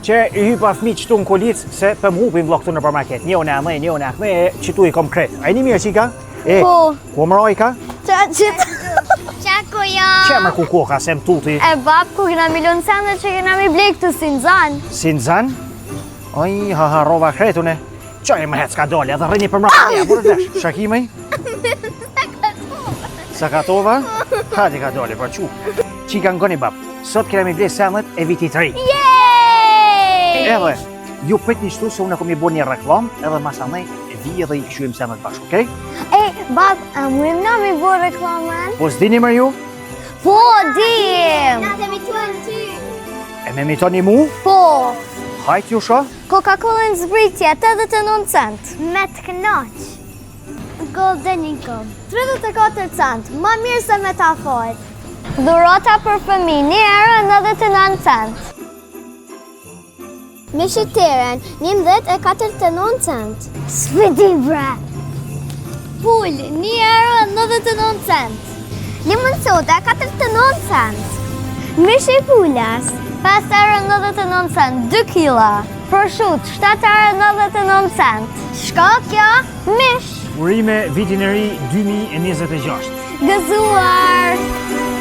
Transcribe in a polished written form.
që i hypa fëmijë këtu në kolic se për më hupim vlog këtu në përmarket. Një unë ame, një unë akme, që tu i kom kret. A i një mirë qika? Po. Ku më roj ka? Qako ja. Që më ku koka se më tuti? E bab, ku kena milion sende që kena mi blek të Sinzan. Sinzan? Oj, ha rova kretune. Qaj më hec ka dole, edhe rënjë për mërë. Bërë desh, Shakimej? Sakatova? Hadi ka dole, për qu. Qika ngoni bab, sot kena mi blek sendet e vitit ri. Jej! Edhe, ju pët një shtu se unë e kom i bo një reklam, edhe masanej e vi edhe i këshuim sendet bashkë, okej? Bab, a mujmë na mi bo reklamen? Po s'dini mërë ju? Po, dim! Na të mituan ty. E me mitoni mu? Po, Hajt ju sho? Coca-Cola në zbritje, 89 cent. Me të kënaq. Golden Eagle. 34 cent, ma mirë se metafort. Dhurata për fëmi, një herë 99 cent. Me shëteren, 11.49 cent. Svedi bre! Pull, një herë 99 cent. Limon soda, 49 cent. Mishi pullas, 5 herë 99 cent, 2 kila. Përshut, 7 herë 99 cent. Shka kjo? Mish, Urime vitin e ri 2026. gëzuar!